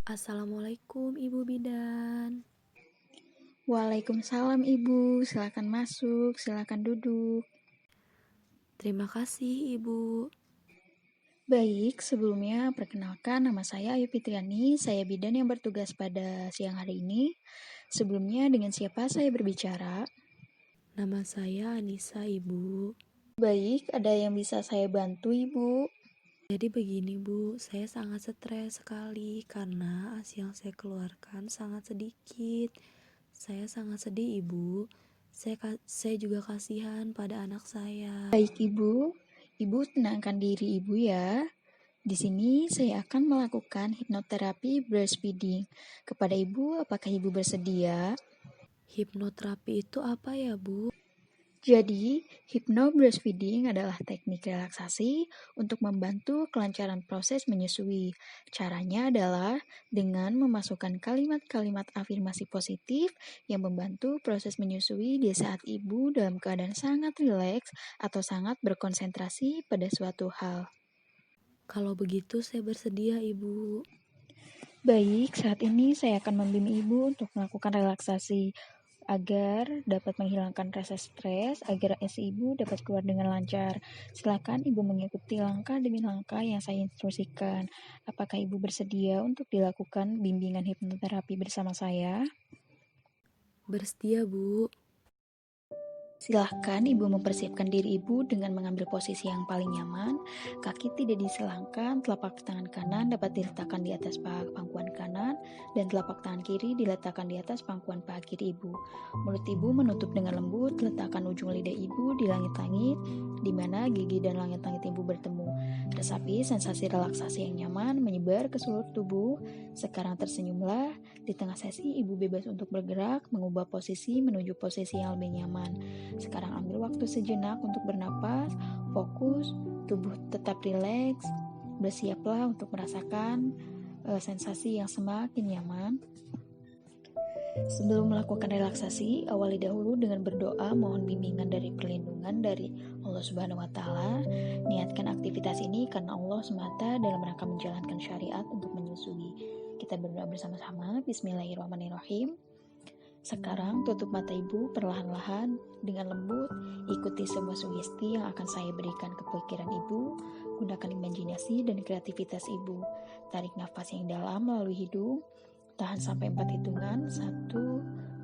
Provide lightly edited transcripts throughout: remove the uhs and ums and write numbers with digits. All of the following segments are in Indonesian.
Assalamualaikum Ibu Bidan. Waalaikumsalam Ibu, silakan masuk, silakan duduk. Terima kasih Ibu. Baik, sebelumnya perkenalkan nama saya Ayu Fitriani, saya bidan yang bertugas pada siang hari ini. Sebelumnya dengan siapa saya berbicara? Nama saya Anissa Ibu. Baik, ada yang bisa saya bantu Ibu? Jadi begini Bu, saya sangat stres sekali karena ASI yang saya keluarkan sangat sedikit. Saya sangat sedih Ibu. Saya juga kasihan pada anak saya. Baik Ibu tenangkan diri Ibu ya. Di sini saya akan melakukan hipnoterapi breastfeeding. Kepada Ibu, apakah Ibu bersedia? Hipnoterapi itu apa ya Bu? Jadi, hypno-breastfeeding adalah teknik relaksasi untuk membantu kelancaran proses menyusui. Caranya adalah dengan memasukkan kalimat-kalimat afirmasi positif yang membantu proses menyusui di saat ibu dalam keadaan sangat rileks atau sangat berkonsentrasi pada suatu hal. Kalau begitu saya bersedia Ibu. Baik, saat ini saya akan membimbing Ibu untuk melakukan relaksasi agar dapat menghilangkan rasa stres, agar ASI Ibu dapat keluar dengan lancar. Silakan Ibu mengikuti langkah demi langkah yang saya instruksikan. Apakah Ibu bersedia untuk dilakukan bimbingan hipnoterapi bersama saya? Bersedia Bu. Silahkan Ibu mempersiapkan diri Ibu dengan mengambil posisi yang paling nyaman. Kaki tidak diselangkan, telapak tangan kanan dapat diletakkan di atas paha pangkuan kanan, dan telapak tangan kiri diletakkan di atas pangkuan paha kiri Ibu. Mulut Ibu menutup dengan lembut, letakkan ujung lidah Ibu di langit-langit, di mana gigi dan langit-langit Ibu bertemu. Resapi sensasi relaksasi yang nyaman menyebar ke seluruh tubuh. Sekarang tersenyumlah. Di tengah sesi Ibu bebas untuk bergerak, mengubah posisi menuju posisi yang lebih nyaman. Sekarang ambil waktu sejenak untuk bernapas, fokus, tubuh tetap rileks, bersiaplah untuk merasakan sensasi yang semakin nyaman. Sebelum melakukan relaksasi, awali dahulu dengan berdoa mohon bimbingan dari perlindungan dari Allah Subhanahu wa Ta'ala. Niatkan aktivitas ini karena Allah semata dalam rangka menjalankan syariat untuk menyusui. Kita berdoa bersama-sama. Bismillahirrahmanirrahim. Sekarang tutup mata Ibu perlahan-lahan dengan lembut. Ikuti semua sugesti yang akan saya berikan ke pikiran Ibu. Gunakan imajinasi dan kreativitas Ibu. Tarik nafas yang dalam melalui hidung. Tahan sampai 4 hitungan. 1,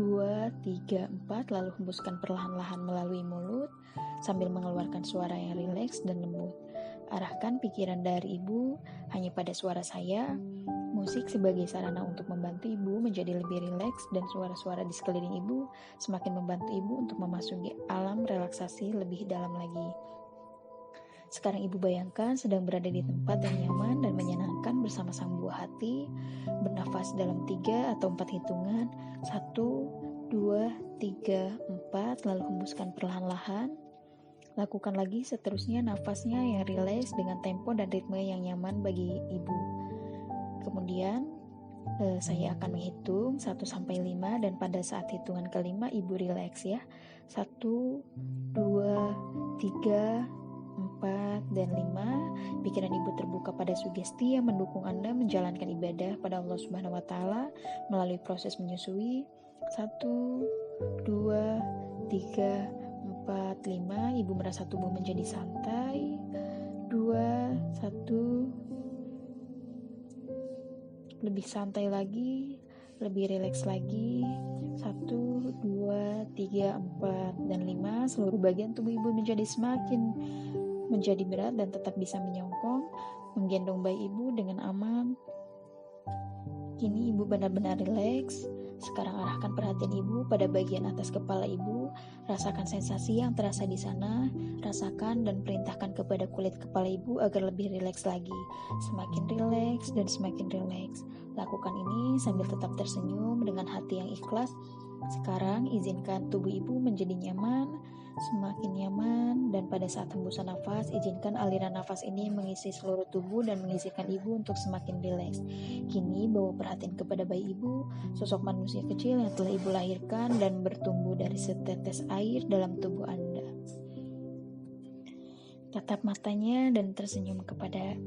2, 3, 4. Lalu hembuskan perlahan-lahan melalui mulut sambil mengeluarkan suara yang rileks dan lembut. Arahkan pikiran dari Ibu hanya pada suara saya. Musik sebagai sarana untuk membantu Ibu menjadi lebih rileks, dan suara-suara di sekeliling Ibu semakin membantu Ibu untuk memasuki alam relaksasi lebih dalam lagi. Sekarang Ibu bayangkan sedang berada di tempat yang nyaman dan menyenangkan bersama sang buah hati. Bernafas dalam 3 atau 4 hitungan. 1, 2, 3, 4. Lalu hembuskan perlahan-lahan. Lakukan lagi seterusnya nafasnya yang rileks dengan tempo dan ritme yang nyaman bagi Ibu. Kemudian saya akan menghitung 1-5, dan pada saat hitungan kelima Ibu rileks ya. 1, 2, 3, 4, dan 5. Pikiran Ibu terbuka pada sugesti yang mendukung Anda menjalankan ibadah pada Allah Subhanahu wa Ta'ala melalui proses menyusui. 1, 2, 3, 4, 5. Ibu merasa tubuh menjadi santai. 2, 1. Lebih santai lagi, lebih rileks lagi. 1, 2, 3, 4, dan 5. Seluruh bagian tubuh Ibu menjadi berat dan tetap bisa menyongkong, menggendong bayi Ibu dengan aman. Kini Ibu benar-benar rileks. Sekarang arahkan perhatian Ibu pada bagian atas kepala Ibu. Rasakan sensasi yang terasa di sana. Rasakan dan perintahkan kepada kulit kepala Ibu agar lebih rileks lagi. Semakin rileks dan semakin rileks. Lakukan ini sambil tetap tersenyum dengan hati yang ikhlas. Sekarang izinkan tubuh Ibu menjadi nyaman, semakin nyaman, dan pada saat hembusan nafas, izinkan aliran nafas ini mengisi seluruh tubuh dan mengizinkan Ibu untuk semakin rileks. Kini bawa perhatian kepada bayi Ibu, sosok manusia kecil yang telah Ibu lahirkan dan bertumbuh dari setetes air dalam tubuh Anda. Tatap matanya dan tersenyum kepada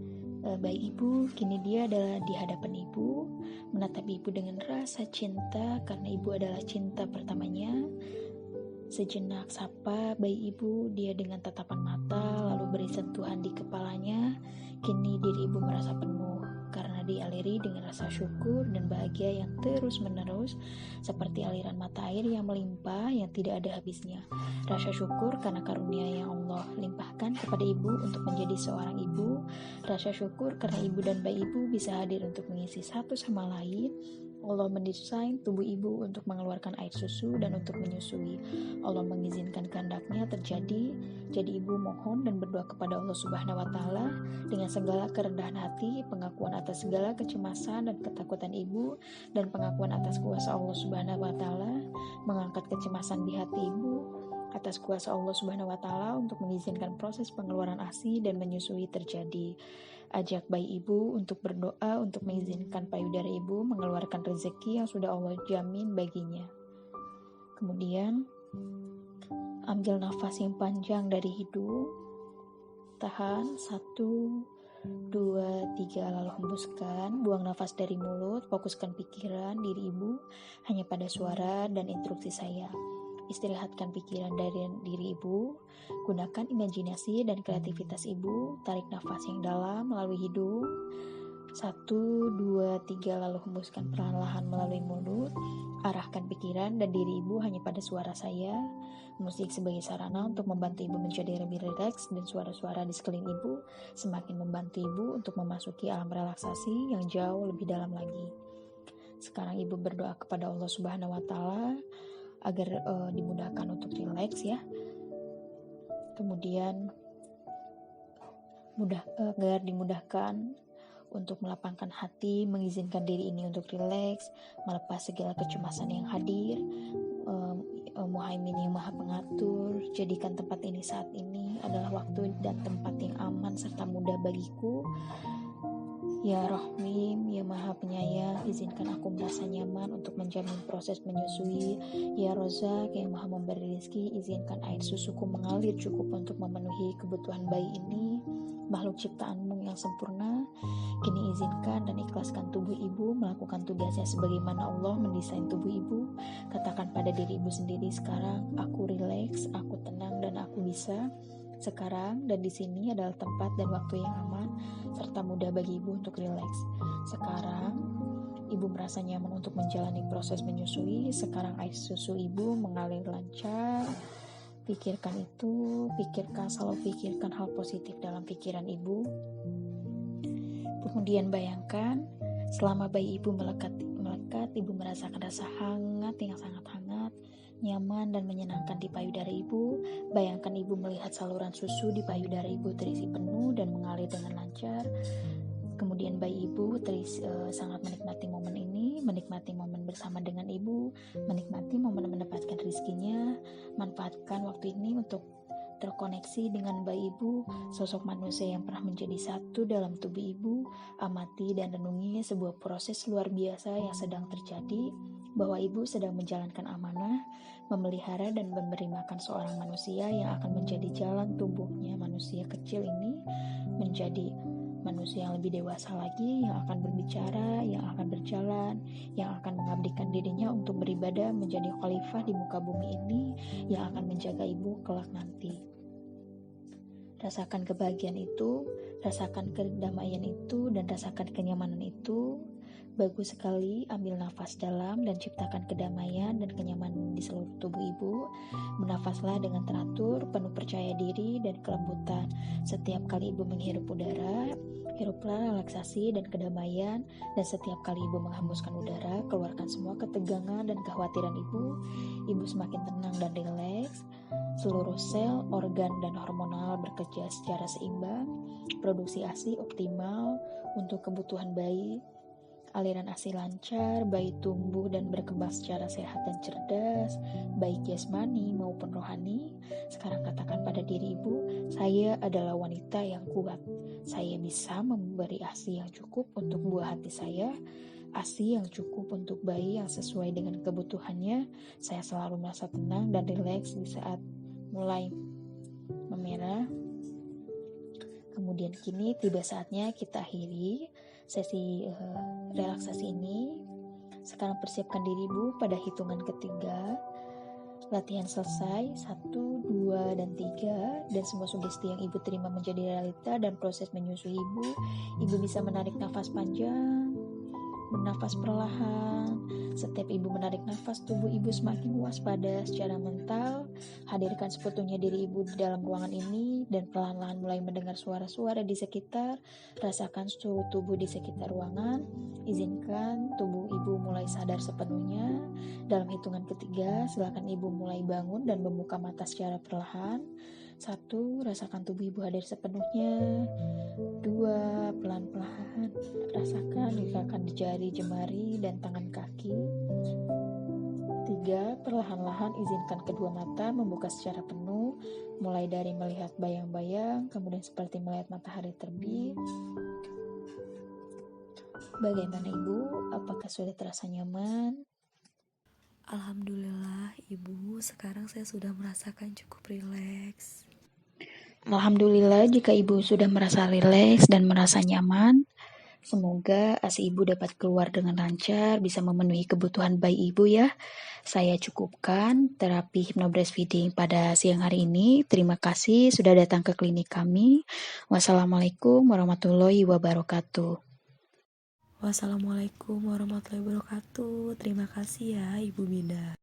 Bayi ibu, kini dia adalah di hadapan ibu, menatap ibu dengan rasa cinta karena ibu adalah cinta pertamanya. Sejenak sapa bayi ibu, dia dengan tatapan mata, lalu beri sentuhan di kepalanya. Kini diri ibu merasa penuh karena dialiri dengan rasa syukur dan bahagia yang terus-menerus, seperti aliran mata air yang melimpah yang tidak ada habisnya. Rasa syukur karena karunia yang Allah limpahkan kepada ibu untuk menjadi seorang ibu. Rasa syukur karena ibu dan bayi ibu bisa hadir untuk mengisi satu sama lain. Allah mendesain tubuh ibu untuk mengeluarkan air susu dan untuk menyusui. Allah mengizinkan kehendaknya terjadi. Jadi ibu mohon dan berdoa kepada Allah Subhanahu wa taala dengan segala kerendahan hati, pengakuan atas segala kecemasan dan ketakutan ibu, dan pengakuan atas kuasa Allah Subhanahu wa taala, mengangkat kecemasan di hati ibu atas kuasa Allah Subhanahu wa taala untuk mengizinkan proses pengeluaran ASI dan menyusui terjadi. Ajak bayi ibu untuk berdoa untuk mengizinkan payudara ibu mengeluarkan rezeki yang sudah Allah jamin baginya. Kemudian ambil nafas yang panjang dari hidung, tahan 1, 2, 3, lalu hembuskan. Buang nafas dari mulut, fokuskan pikiran diri ibu hanya pada suara dan instruksi saya. Istirahatkan pikiran dari diri ibu, gunakan imajinasi dan kreativitas ibu. Tarik nafas yang dalam melalui hidung, 1, 2, 3, lalu hembuskan perlahan-lahan melalui mulut. Arahkan pikiran dan diri ibu hanya pada suara saya. Musik sebagai sarana untuk membantu ibu menjadi lebih rileks, dan suara-suara di sekeliling ibu semakin membantu ibu untuk memasuki alam relaksasi yang jauh lebih dalam lagi. Sekarang ibu berdoa kepada Allah Subhanahu wa taala agar dimudahkan untuk rileks ya. Kemudian agar dimudahkan untuk melapangkan hati, mengizinkan diri ini untuk rileks, melepas segala kecemasan yang hadir. Muhaimin yang maha pengatur, jadikan tempat ini saat ini adalah waktu dan tempat yang aman serta mudah bagiku. Ya Rahim, ya Maha Penyayang, izinkan aku merasa nyaman untuk menjamin proses menyusui. Ya Rozak, yang Maha Memberi rezeki, izinkan air susuku mengalir cukup untuk memenuhi kebutuhan bayi ini, makhluk ciptaanmu yang sempurna. Kini izinkan dan ikhlaskan tubuh ibu melakukan tugasnya sebagaimana Allah mendesain tubuh ibu. Katakan pada diri ibu sendiri sekarang, aku rileks, aku tenang, dan aku bisa. Sekarang dan di sini adalah tempat dan waktu yang aman serta mudah bagi ibu untuk rileks. Sekarang ibu merasa nyaman untuk menjalani proses menyusui. Sekarang air susu ibu mengalir lancar. Pikirkan itu, selalu pikirkan hal positif dalam pikiran ibu. Kemudian bayangkan selama bayi ibu melekat, ibu merasakan rasa hangat yang sangat hangat, nyaman dan menyenangkan di payudara ibu. Bayangkan ibu melihat saluran susu di payudara ibu terisi penuh dan mengalir dengan lancar. Kemudian bayi ibu sangat menikmati momen ini, menikmati momen bersama dengan ibu, menikmati momen mendapatkan rezekinya. Manfaatkan waktu ini untuk terkoneksi dengan bayi ibu, sosok manusia yang pernah menjadi satu dalam tubuh ibu. Amati dan renungi sebuah proses luar biasa yang sedang terjadi, bahwa ibu sedang menjalankan amanah, memelihara dan memberi makan seorang manusia yang akan menjadi jalan tumbuhnya manusia kecil ini menjadi manusia yang lebih dewasa lagi, yang akan berbicara, yang akan berjalan, yang akan mengabdikan dirinya untuk beribadah menjadi khalifah di muka bumi ini, yang akan menjaga ibu kelak nanti. Rasakan kebahagiaan itu, rasakan kedamaian itu, dan rasakan kenyamanan itu. Bagus sekali, ambil nafas dalam dan ciptakan kedamaian dan kenyamanan di seluruh tubuh ibu. Bernafaslah dengan teratur, penuh percaya diri dan kelembutan. Setiap kali ibu menghirup udara, hiruplah relaksasi dan kedamaian. Dan setiap kali ibu menghembuskan udara, keluarkan semua ketegangan dan kekhawatiran ibu. Ibu semakin tenang dan rileks. Seluruh sel, organ, dan hormonal bekerja secara seimbang. Produksi ASI optimal untuk kebutuhan bayi. Aliran ASI lancar, bayi tumbuh dan berkembang secara sehat dan cerdas, baik jasmani maupun rohani. Sekarang katakan pada diri ibu, saya adalah wanita yang kuat. Saya bisa memberi ASI yang cukup untuk buah hati saya, ASI yang cukup untuk bayi yang sesuai dengan kebutuhannya. Saya selalu merasa tenang dan rileks di saat mulai memerah. Kemudian kini tiba saatnya kita akhiri sesi relaksasi ini. Sekarang persiapkan diri Ibu pada hitungan ketiga. Latihan selesai, 1, 2, dan 3, dan semua sugesti yang Ibu terima menjadi realita dan proses menyusui Ibu. Ibu bisa menarik nafas panjang, bernafas perlahan. Setiap Ibu menarik nafas, tubuh Ibu semakin waspada secara mental. Hadirkan seutuhnya diri Ibu di dalam ruangan ini dan perlahan-lahan mulai mendengar suara-suara di sekitar. Rasakan suhu tubuh di sekitar ruangan. Izinkan tubuh Ibu mulai sadar sepenuhnya. Dalam hitungan ketiga, silakan Ibu mulai bangun dan membuka mata secara perlahan. 1, rasakan tubuh Ibu hadir sepenuhnya. 2, pelan-pelan rasakan gerakan di jari, jemari, dan tangan kaki. 3, perlahan-lahan izinkan kedua mata membuka secara penuh, mulai dari melihat bayang-bayang, kemudian seperti melihat matahari terbit. Bagaimana Ibu? Apakah sudah terasa nyaman? Alhamdulillah Ibu, sekarang saya sudah merasakan cukup rileks. Alhamdulillah jika Ibu sudah merasa rileks dan merasa nyaman. Semoga ASI Ibu dapat keluar dengan lancar, bisa memenuhi kebutuhan bayi Ibu ya. Saya cukupkan terapi hypnobreastfeeding pada siang hari ini. Terima kasih sudah datang ke klinik kami. Wassalamualaikum warahmatullahi wabarakatuh. Wassalamualaikum warahmatullahi wabarakatuh. Terima kasih ya Ibu Binda.